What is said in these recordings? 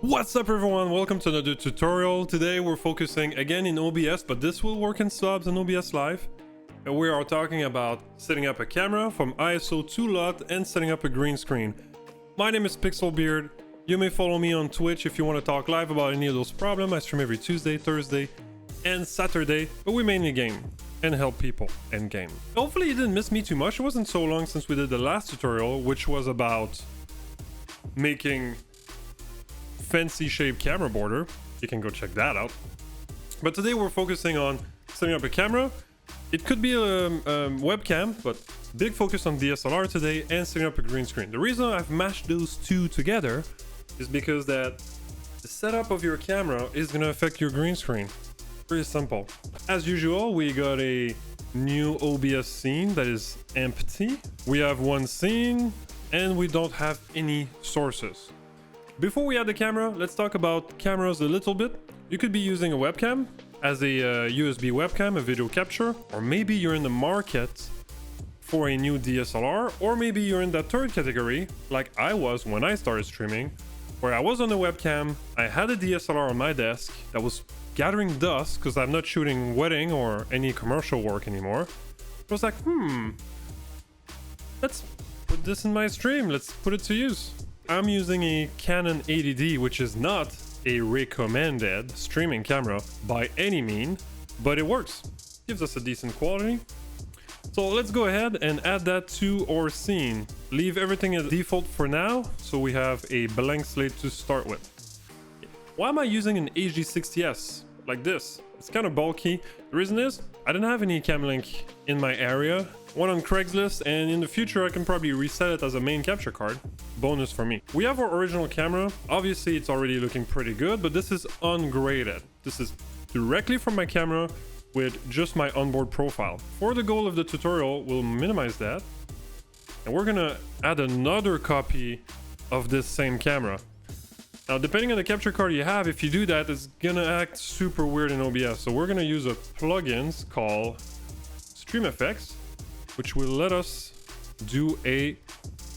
What's up everyone, welcome to another tutorial. Today we're focusing again in OBS, but this will work in SLOBS and OBS.LIVE. And we are talking about setting up a camera from ISO to LUT and setting up a green screen. My name is Pixelbeard. You may follow me on Twitch if you want to talk live about any of those problems. I stream every Tuesday, Thursday, and Saturday, but we mainly game and help people and game. Hopefully you didn't miss me too much. It wasn't so long since we did the last tutorial, which was about making fancy shaped camera border. You can go check that out. But today we're focusing on setting up a camera. It could be a webcam, but big focus on DSLR today and setting up a green screen. The reason I've mashed those two together is because that the setup of your camera is going to affect your green screen. Pretty simple. As usual, we got a new OBS scene that is empty. We have one scene and we don't have any sources. Before we add the camera, let's talk about cameras a little bit. You could be using a webcam as a USB webcam, a video capture, or maybe you're in the market for a new DSLR, or maybe you're in that third category, like I was when I started streaming, where I was on the webcam, I had a DSLR on my desk that was gathering dust because I'm not shooting wedding or any commercial work anymore. I was like, let's put this in my stream, let's put it to use. I'm using a Canon 80D, which is not a recommended streaming camera by any mean, but it works. Gives us a decent quality. So let's go ahead and add that to our scene. Leave everything as default for now, so we have a blank slate to start with. Why am I using an HD60S like this? It's kind of bulky. The reason is I didn't have any Camlink in my area. One on Craigslist, and in the future I can probably reset it as a main capture card. Bonus for me. We have our original camera. Obviously it's already looking pretty good, but this is ungraded. This is directly from my camera with just my onboard profile. For the goal of the tutorial, we'll minimize that. And we're gonna add another copy of this same camera. Now, depending on the capture card you have, if you do that, it's gonna act super weird in OBS. So we're gonna use a plugin called Stream Effects, which will let us do a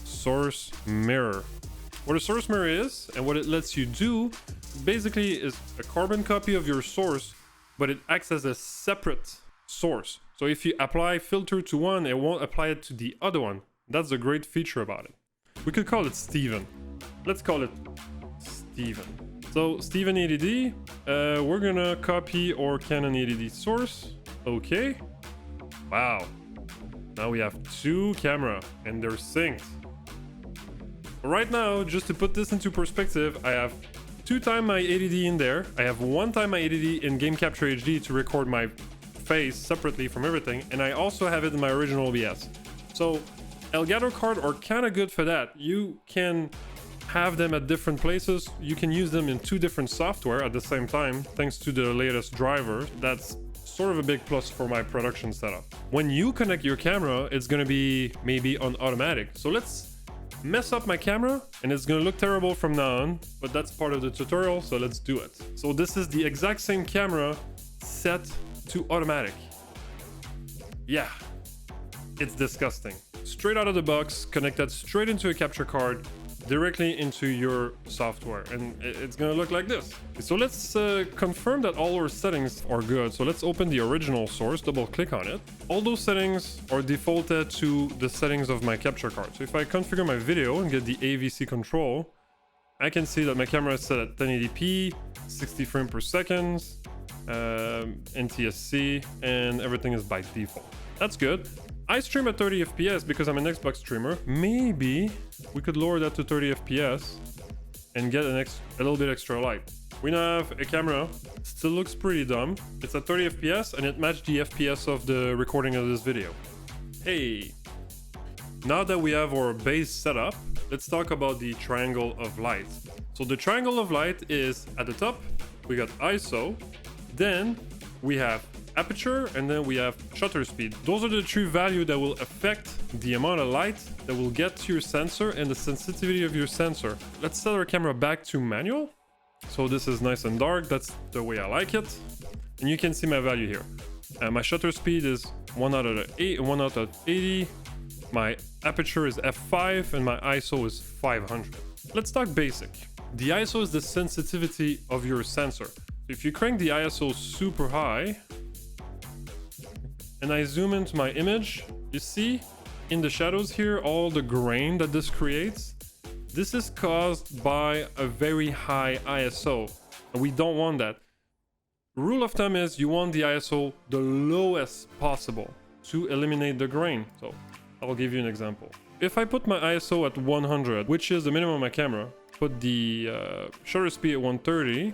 source mirror. What a source mirror is and what it lets you do basically is a carbon copy of your source, but it acts as a separate source. So if you apply filter to one, it won't apply it to the other one. That's a great feature about it. We could call it Steven. Let's call it Steven. So Steven 80D, we're gonna copy our Canon 80D source. Okay. Wow. Now we have two cameras and they're synced. Right now, just to put this into perspective, I have 2 times my 80D in there. I have 1 time my 80D in Game Capture HD to record my face separately from everything. And I also have it in my original OBS. So Elgato cards are kind of good for that. You can have them at different places. You can use them in 2 different software at the same time, thanks to the latest driver. That's sort of a big plus for my production setup. When you connect your camera, it's gonna be maybe on automatic. So let's mess up my camera and it's gonna look terrible from now on, but that's part of the tutorial, so let's do it. So this is the exact same camera set to automatic. Yeah, it's disgusting. Straight out of the box, connected straight into a capture card, directly into your software, and it's gonna look like this. So let's confirm that all our settings are good. So let's open the original source, double click on it. All those settings are defaulted to the settings of my capture card. So if I configure my video and get the AVC control, I can see that my camera is set at 1080p, 60 frames per second, NTSC, and everything is by default. That's good. I stream at 30 FPS because I'm an Xbox streamer. Maybe we could lower that to 30 FPS and get a little bit extra light. We now have a camera. Still looks pretty dumb. It's at 30 FPS and it matched the FPS of the recording of this video. Hey, now that we have our base set up, let's talk about the triangle of light. So the triangle of light is at the top, we got ISO, then we have aperture, and then we have shutter speed. Those are the 3 values that will affect the amount of light that will get to your sensor and the sensitivity of your sensor. Let's set our camera back to manual. So this is nice and dark. That's the way I like it. And you can see my value here. My shutter speed is 1 out of 80. My aperture is f5 and my ISO is 500. Let's talk basic. The ISO is the sensitivity of your sensor. If you crank the ISO super high and I zoom into my image, you see in the shadows here all the grain that this creates. This is caused by a very high ISO, and we don't want that. Rule of thumb is you want the ISO the lowest possible to eliminate the grain. So I'll give you an example. If I put my ISO at 100, which is the minimum of my camera, put the shutter speed at 130,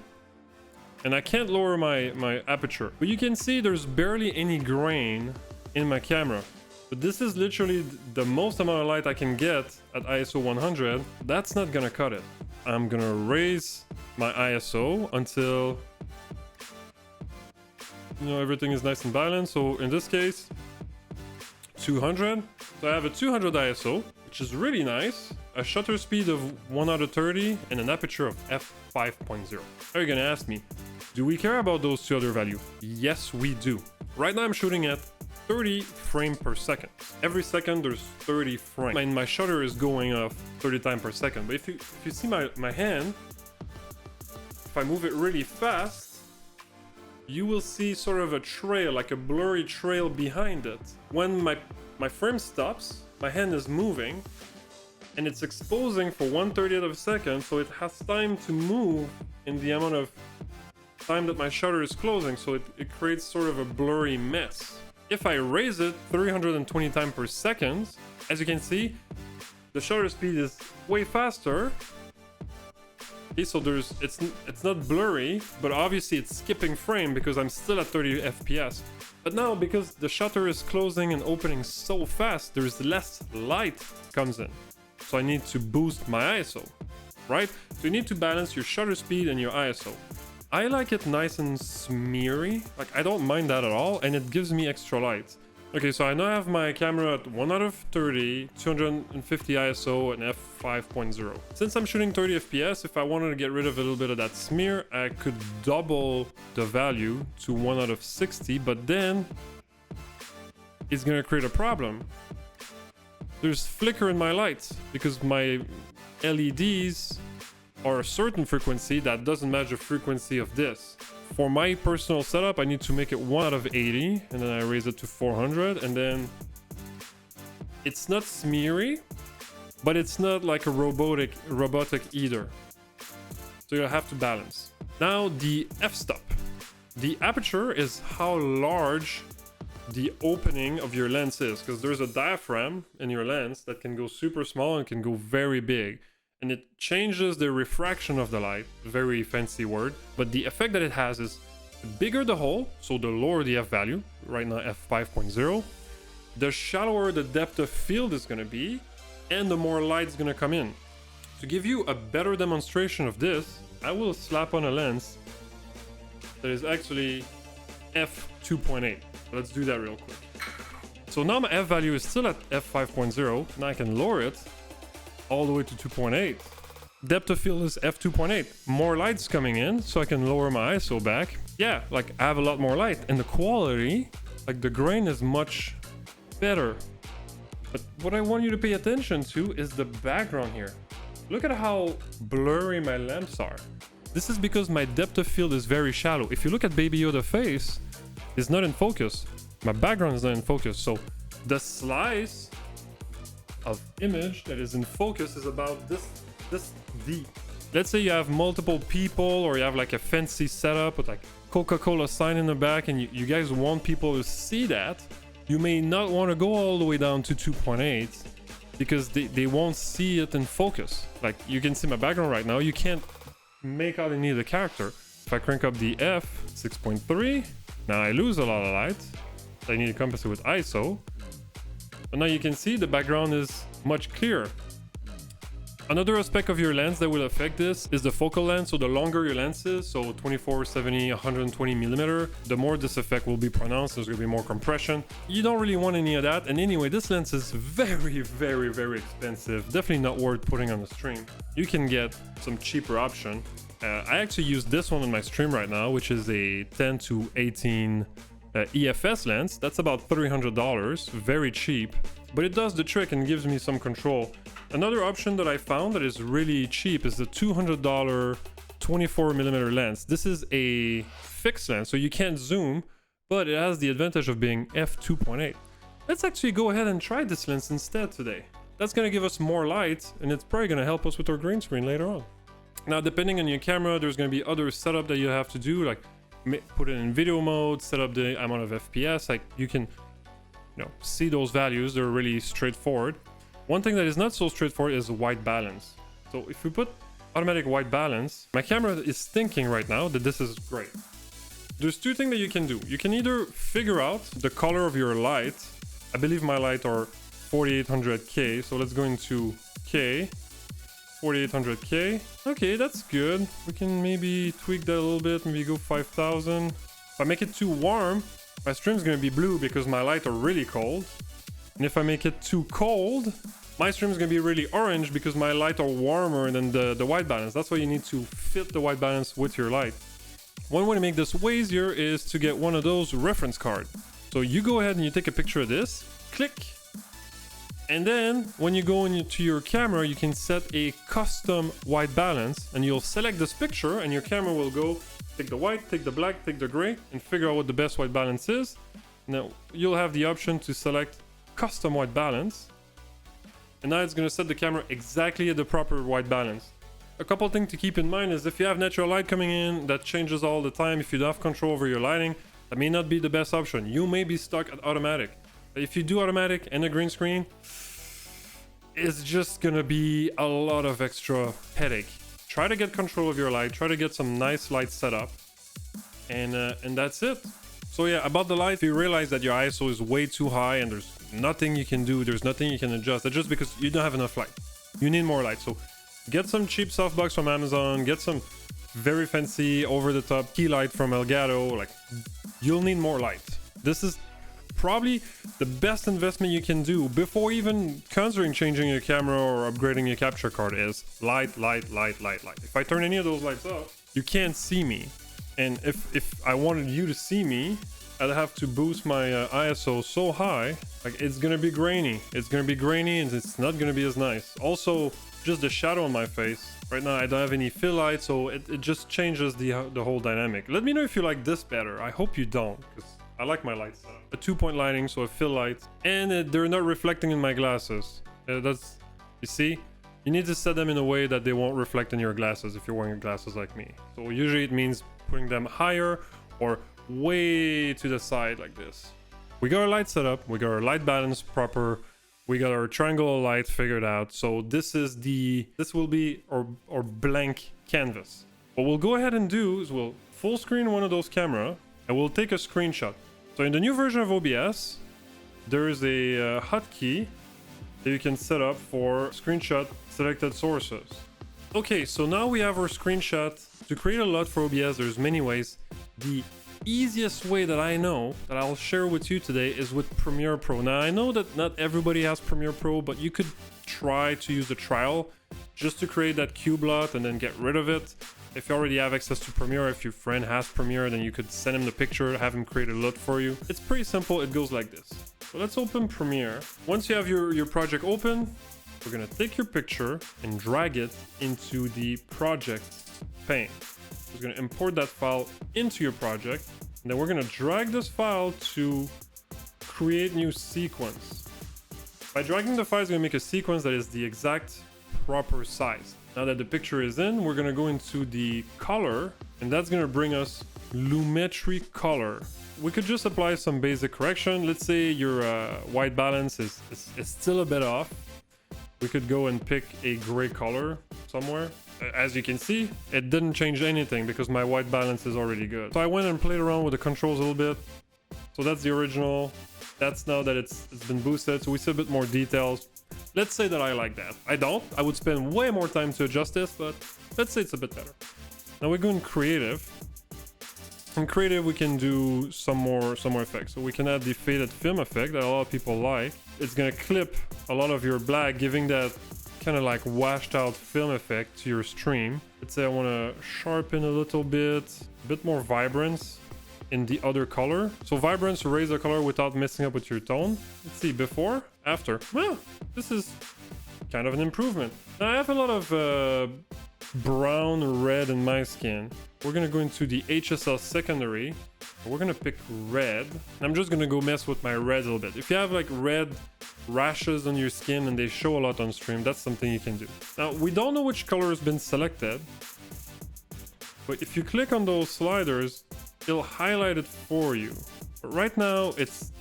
and I can't lower my aperture, but you can see there's barely any grain in my camera. But this is literally the most amount of light I can get at ISO 100. That's not gonna cut it. I'm gonna raise my ISO until, you know, everything is nice and balanced. So in this case, 200. So I have a 200 ISO, which is really nice. A shutter speed of 1 out of 30 and an aperture of f5.0. Are you gonna ask me, do we care about those two other values? Yes, we do. Right now I'm shooting at 30 frames per second. Every second there's 30 frames. And my shutter is going off 30 times per second. But if you see my hand, if I move it really fast, you will see sort of a trail, like a blurry trail behind it. When my frame stops, my hand is moving and it's exposing for 1/30th of a second, so it has time to move in the amount of time that my shutter is closing, so it creates sort of a blurry mess. If I raise it 320 times per second, as you can see, the shutter speed is way faster. Okay, so it's not blurry, but obviously it's skipping frame because I'm still at 30 FPS. But now, because the shutter is closing and opening so fast, there's less light comes in. So I need to boost my ISO, right? So you need to balance your shutter speed and your ISO. I like it nice and smeary. Like, I don't mind that at all, and it gives me extra light. Okay, so I now have my camera at 1 out of 30, 250 ISO, and f5.0. Since I'm shooting 30 FPS, if I wanted to get rid of a little bit of that smear, I could double the value to 1 out of 60, but then it's gonna create a problem. There's flicker in my lights because my LEDs are a certain frequency that doesn't match the frequency of this. For my personal setup, I need to make it 1 out of 80, and then I raise it to 400, and then it's not smeary, but it's not like a robotic either. So you have to balance. Now the f-stop. The aperture is how large the opening of your lens is, because there's a diaphragm in your lens that can go super small and can go very big. And it changes the refraction of the light, very fancy word, but the effect that it has is the bigger the hole, so the lower the f value, right now f5.0, the shallower the depth of field is going to be, and the more light is going to come in. To give you a better demonstration of this, I will slap on a lens that is actually f2.8. Let's do that real quick. So now my f value is still at f5.0, now I can lower it all the way to 2.8. Depth of field is f2.8. More light's coming in, so I can lower my ISO back. Yeah, like I have a lot more light, and the quality, like the grain is much better. But what I want you to pay attention to is the background here. Look at how blurry my lamps are. This is because my depth of field is very shallow. If you look at Baby Yoda face, it's not in focus. My background is not in focus, so the slice of image that is in focus is about this deep. Let's say you have multiple people, or you have like a fancy setup with like Coca-Cola sign in the back, and you guys want people to see that. You may not want to go all the way down to 2.8 because they won't see it in focus. Like, you can see my background right now, you can't make out any of the character. If I crank up the f 6.3, now I lose a lot of light. I need to compensate with ISO. And now you can see the background is much clearer. Another aspect of your lens that will affect this is the focal length. So the longer your lens is, so 24, 70, 120 millimeter, the more this effect will be pronounced. There's going to be more compression. You don't really want any of that. And anyway, this lens is very, very, very expensive. Definitely not worth putting on the stream. You can get some cheaper option. I actually use this one on my stream right now, which is a 10 to 18 EFS lens. That's about $300, very cheap. but it does the trick and gives me some control. Another option that I found that is really cheap is the $200 24mm lens. This is a fixed lens, so you can't zoom, but it has the advantage of being f2.8. Let's actually go ahead and try this lens instead today. That's going to give us more light, and it's probably going to help us with our green screen later on. Now, depending on your camera, there's going to be other setup that you have to do, like put it in video mode, set up the amount of FPS. Like you can, see those values. They're really straightforward. One thing that is not so straightforward is white balance. So if we put automatic white balance, my camera is thinking right now that this is great. There's two things that you can do. You can either figure out the color of your light. I believe my light are 4800K, so let's go into K. 4800K. Okay, that's good. We can maybe tweak that a little bit, maybe go 5000. If I make it too warm, my stream's gonna be blue because my light are really cold. And if I make it too cold, my stream's gonna be really orange because my light are warmer than the white balance. That's why you need to fit the white balance with your light. One way to make this way easier is to get one of those reference cards. So you go ahead and you take a picture of this, click, and then when you go into your camera, you can set a custom white balance, and you'll select this picture, and your camera will go take the white, take the black, take the gray, and figure out what the best white balance is. Now you'll have the option to select custom white balance, and now it's going to set the camera exactly at the proper white balance. A couple things to keep in mind is if you have natural light coming in that changes all the time, if you don't have control over your lighting, that may not be the best option. You may be stuck at automatic. If you do automatic and a green screen, it's just gonna be a lot of extra headache. Try to get control of your light, try to get some nice light setup, and that's it. So yeah, about the light, if you realize that your ISO is way too high and there's nothing you can do, there's nothing you can adjust, that's just because you don't have enough light. You need more light. So get some cheap softbox from Amazon, get some very fancy over-the-top key light from Elgato. Like, you'll need more light. This is probably the best investment you can do before even considering changing your camera or upgrading your capture card is light, light, light, light, light. If I turn any of those lights off, you can't see me. And if I wanted you to see me, I'd have to boost my ISO so high, like it's gonna be grainy. It's gonna be grainy and it's not gonna be as nice. Also, just the shadow on my face. Right now I don't have any fill light, so it just changes the whole dynamic. Let me know if you like this better. I hope you don't, because I like my lights. A 2-point lighting, so a fill light, and they're not reflecting in my glasses. You see, you need to set them in a way that they won't reflect in your glasses if you're wearing glasses like me. So usually it means putting them higher or way to the side like this. We got our light set up, we got our light balance proper, we got our triangle light figured out. So this will be our blank canvas. What we'll go ahead and do is we'll full screen one of those camera and we'll take a screenshot. So in the new version of OBS, there is a hotkey that you can set up for screenshot selected sources. Okay, so now we have our screenshot. To create a LUT for OBS, there's many ways. The easiest way that I know that I'll share with you today is with Premiere Pro. Now I know that not everybody has Premiere Pro, but you could try to use the trial just to create that cube LUT and then get rid of it. If you already have access to Premiere, if your friend has Premiere, then you could send him the picture, have him create a LUT for you. It's pretty simple. It goes like this. So let's open Premiere. Once you have your project open, we're gonna take your picture and drag it into the project pane. We're gonna import that file into your project, and then we're gonna drag this file to create new sequence. By dragging the file, it's gonna make a sequence that is the exact proper size. Now that the picture is in, we're gonna go into the color, and that's gonna bring us lumetri color. We could just apply some basic correction. Let's say your white balance is still a bit off. We could go and pick a gray color somewhere. As you can see, it didn't change anything because my white balance is already good. So I went and played around with the controls a little bit. So that's the original. That's now that it's been boosted, so we see a bit more details. Let's say that I like that. I don't. I would spend way more time to adjust this, but let's say it's a bit better. Now we go in creative. In creative, we can do some more effects. So we can add the faded film effect that a lot of people like. It's gonna clip a lot of your black, giving that kind of like washed out film effect to your stream. Let's say I want to sharpen a little bit more vibrance in the other color. So vibrance, raise the color without messing up with your tone. Let's see, before, after. Well, this is kind of an improvement. Now I have a lot of brown, red in my skin. We're gonna go into the HSL secondary. We're gonna pick red. I'm just gonna go mess with my red a little bit. If you have like red rashes on your skin and they show a lot on stream, that's something you can do. Now, we don't know which color has been selected, but if you click on those sliders, it'll highlight it for you. But right now, it's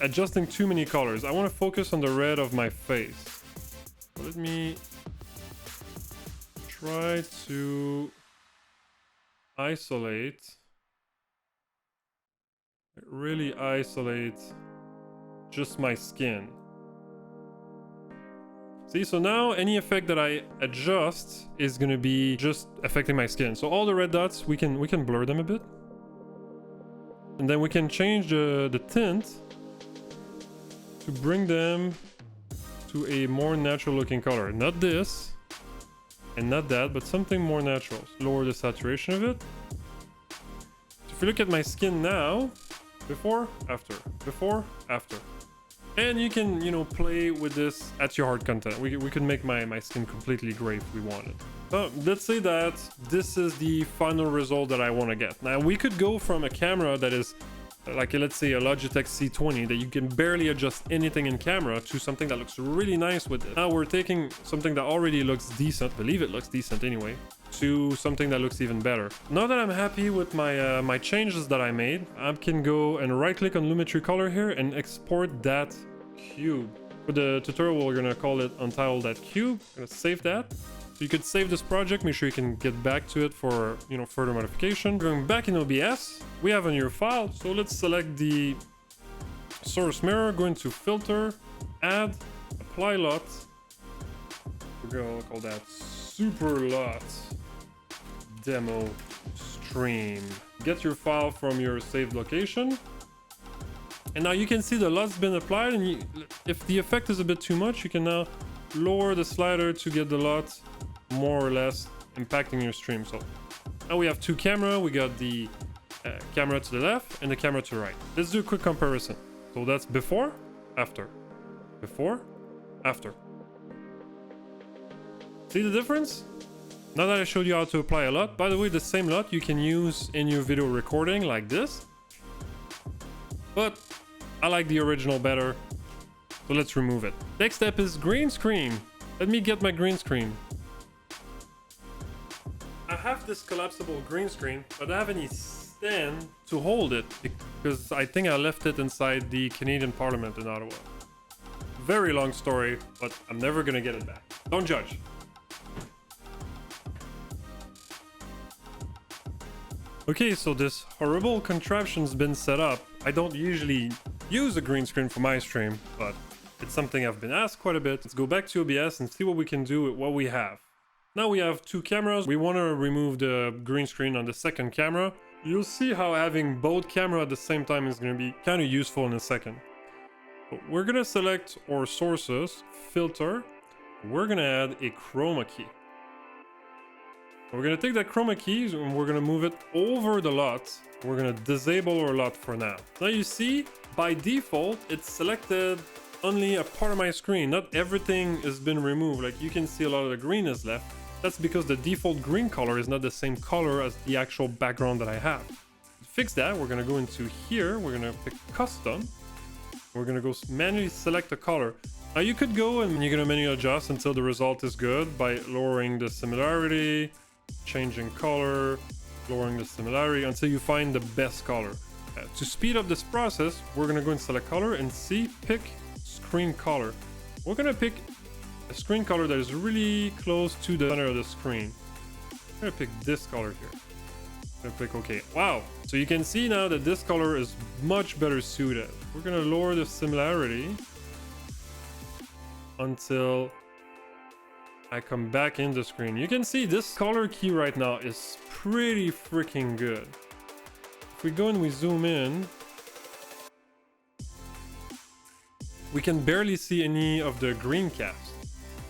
adjusting too many colors. I want to focus on the red of my face. So let me try to isolate, really isolate just my skin. See, so now any effect that I adjust is gonna be just affecting my skin. So all the red dots, we can blur them a bit. And then we can change the tint to bring them to a more natural looking color. Not this, and not that, but something more natural. Lower the saturation of it. So if you look at my skin now, before, after, before, after. And you can, you know, play with this at your heart content. We can make my skin completely gray if we wanted. So let's say that this is the final result that I want to get. Now we could go from a camera that is like, let's say a Logitech C20 that you can barely adjust anything in camera to something that looks really nice with it. Now we're taking something that already looks decent, believe it looks decent anyway, to something that looks even better. Now that I'm happy with my my changes that I made, I can go and right click on Lumetri Color here and export that cube. For the tutorial, we're gonna call it Untitled Cube. I'm gonna save that. So you could save this project, make sure you can get back to it for, you know, further modification. Going back in OBS, we have a new file. So let's select the source mirror, go into filter, add, apply LUT. We're gonna call that Super LUT Demo Stream. Get your file from your saved location. And now you can see the LUT's been applied, and if the effect is a bit too much, you can now lower the slider to get the LUT more or less impacting your stream. So now we have two cameras. We got the camera to the left and the camera to the right. Let's do a quick comparison. So that's before, after, before, after. See the difference? Now that I showed you how to apply a LUT, by the way, the same LUT you can use in your video recording like this, but I like the original better, so let's remove it. Next step is green screen. Let me get my green screen. I have this collapsible green screen, but I don't have any stand to hold it because I think I left it inside the Canadian Parliament in Ottawa. Very long story, but I'm never gonna get it back. Don't judge. Okay, so this horrible contraption's been set up. I don't usually use a green screen for my stream, but it's something I've been asked quite a bit. Let's go back to OBS and see what we can do with what we have. Now we have two cameras. We want to remove the green screen on the second camera. You'll see how having both cameras at the same time is going to be kind of useful in a second. But we're going to select our sources, filter. We're going to add a chroma key. We're going to take that chroma key and we're going to move it over the LUT. We're going to disable our LUT for now. Now you see, by default, it's selected only a part of my screen. Not everything has been removed. Like you can see a lot of the green is left. That's because the default green color is not the same color as the actual background that I have. To fix that, we're going to go into here. We're going to pick custom. We're going to go manually select a color. Now you could go and you're going to manually adjust until the result is good by lowering the similarity, changing color, lowering the similarity until you find the best color. To speed up this process, we're going to go and select color and see, pick screen color. We're going to pick a screen color that is really close to the center of the screen. I'm going to pick this color here. I'm going to click OK. Wow. So you can see now that this color is much better suited. We're going to lower the similarity until I come back in the screen. You can see this color key right now is pretty freaking good. If we go and we zoom in, we can barely see any of the green cast.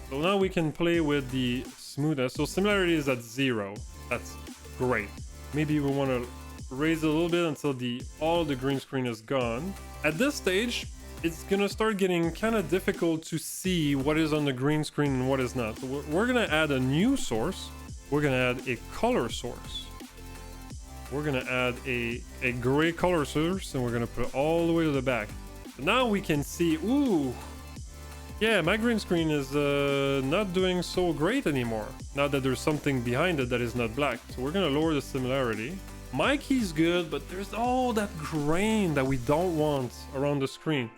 So now we can play with the smoothness. So similarity is at 0. That's great. Maybe we want to raise it a little bit until all the green screen is gone. At this stage, it's gonna start getting kind of difficult to see what is on the green screen and what is not. So we're gonna add a new source. We're gonna add a color source. We're gonna add a gray color source, and we're gonna put it all the way to the back. So now we can see, ooh, yeah, my green screen is not doing so great anymore. Now that there's something behind it that is not black. So we're gonna lower the similarity. My key's good, but there's all that grain that we don't want around the screen.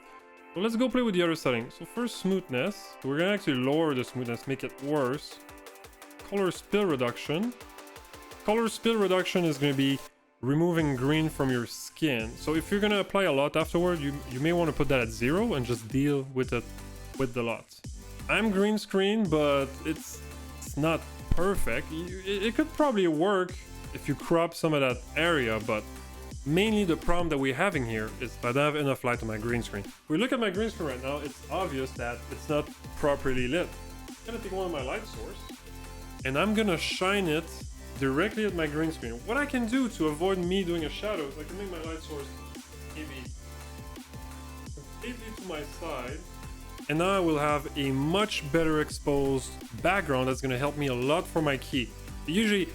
So let's go play with the other settings. So first, smoothness. So we're gonna actually lower the smoothness, make it worse. Color spill reduction. Color spill reduction is gonna be removing green from your skin. So if you're gonna apply a LUT afterward, you may want to put that at 0 and just deal with it with the LUT. I'm green screen, but it's not perfect. It could probably work if you crop some of that area, but mainly the problem that we're having here is I don't have enough light on my green screen. If we look at my green screen right now, it's obvious that it's not properly lit. I'm gonna take one of my light source and I'm gonna shine it directly at my green screen. What I can do to avoid me doing a shadow is I can make my light source maybe completely to my side, and now I will have a much better exposed background that's gonna help me a lot for my key. Usually,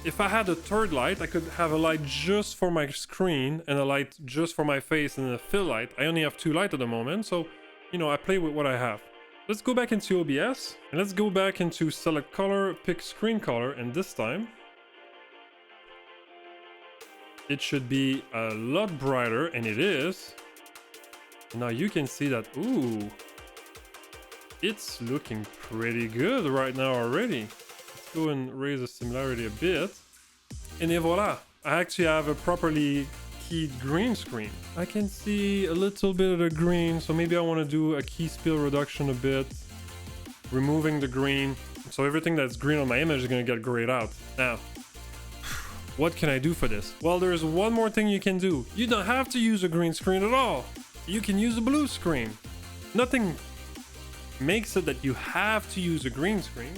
if I had a third light, I could have a light just for my screen and a light just for my face and a fill light. I only have 2 lights at the moment, so, you know, I play with what I have. Let's go back into OBS, and let's go back into select color, pick screen color, and this time, it should be a lot brighter, and it is. Now you can see that, ooh, it's looking pretty good right now already. Go and raise the similarity a bit, and voila, I actually have a properly keyed green screen. I can see a little bit of the green, so maybe I want to do a key spill reduction a bit, removing the green, so everything that's green on my image is going to get grayed out. Now, what can I do for this? Well, there's one more thing you can do. You don't have to use a green screen at all. You can use a blue screen. Nothing makes it that you have to use a green screen.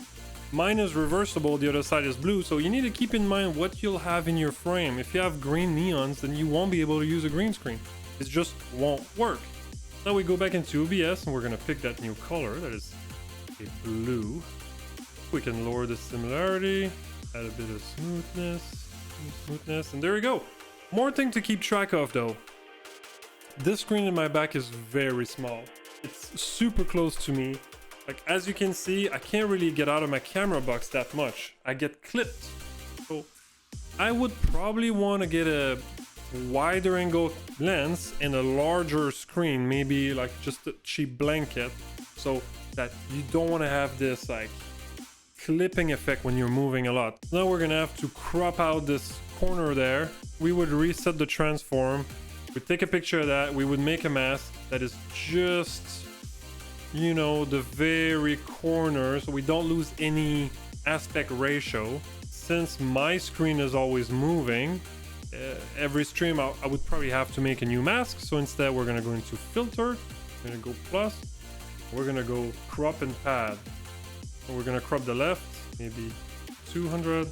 Mine is reversible, the other side is blue, so you need to keep in mind what you'll have in your frame. If you have green neons, then you won't be able to use a green screen. It just won't work. Now we go back into OBS and we're gonna pick that new color, that is a blue. We can lower the similarity, add a bit of smoothness, and there we go. More thing to keep track of though. This screen in my back is very small. It's super close to me. Like, as you can see, I can't really get out of my camera box that much. I get clipped. So I would probably want to get a wider angle lens and a larger screen, maybe like just a cheap blanket, so that you don't want to have this like clipping effect when you're moving a lot. Now we're gonna have to crop out this corner there. We would reset the transform. We'd take a picture of that. We would make a mask that is just, you know, the very corner, so we don't lose any aspect ratio. Since my screen is always moving, every stream I would probably have to make a new mask. So instead we're gonna go into filter, we're gonna go plus, we're gonna go crop and pad, and we're gonna crop the left, maybe 200,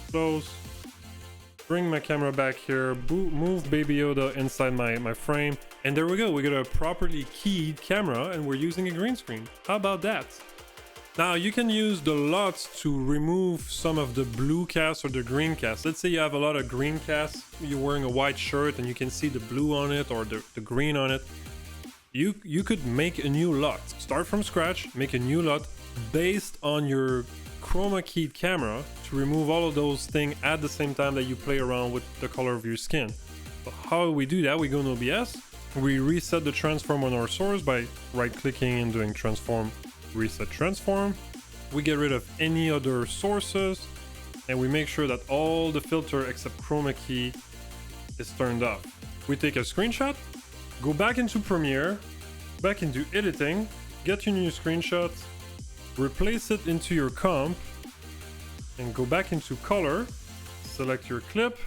close, bring my camera back here, move Baby Yoda inside my frame, and there we go. We got a properly keyed camera and we're using a green screen. How about that? Now you can use the LUT to remove some of the blue cast or the green cast. Let's say you have a lot of green cast, you're wearing a white shirt and you can see the blue on it or the green on it. You could make a new LUT. Start from scratch, make a new LUT based on your chroma keyed camera to remove all of those things at the same time that you play around with the color of your skin. So how do we do that? We go in OBS, we reset the transform on our source by right clicking and doing transform, reset transform. We get rid of any other sources and we make sure that all the filter except chroma key is turned off. We take a screenshot, go back into Premiere, back into editing, get your new screenshot, replace it into your comp, and go back into color, select your clip,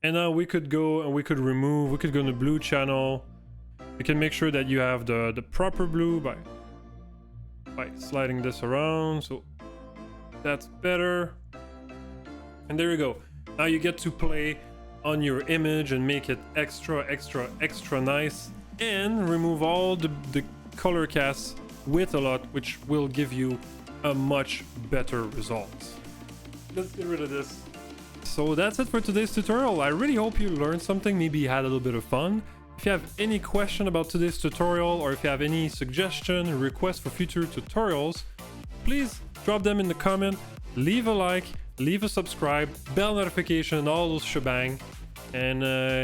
and now we could go and we could remove, we could go in the blue channel. We can make sure that you have the proper blue by sliding this around, so that's better. And there you go. Now you get to play on your image and make it extra nice, and remove all the color casts with a LUT, which will give you a much better result. Let's get rid of this. So that's it for today's tutorial. I really hope you learned something, maybe you had a little bit of fun. If you have any question about today's tutorial, or if you have any suggestion or requests for future tutorials, please drop them in the comment, leave a like, leave a subscribe, bell notification, all those shebang. And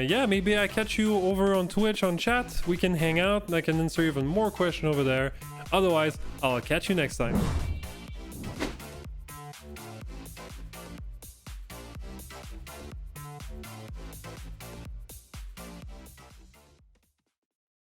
yeah, maybe I catch you over on Twitch on chat. We can hang out and I can answer even more questions over there. Otherwise, I'll catch you next time.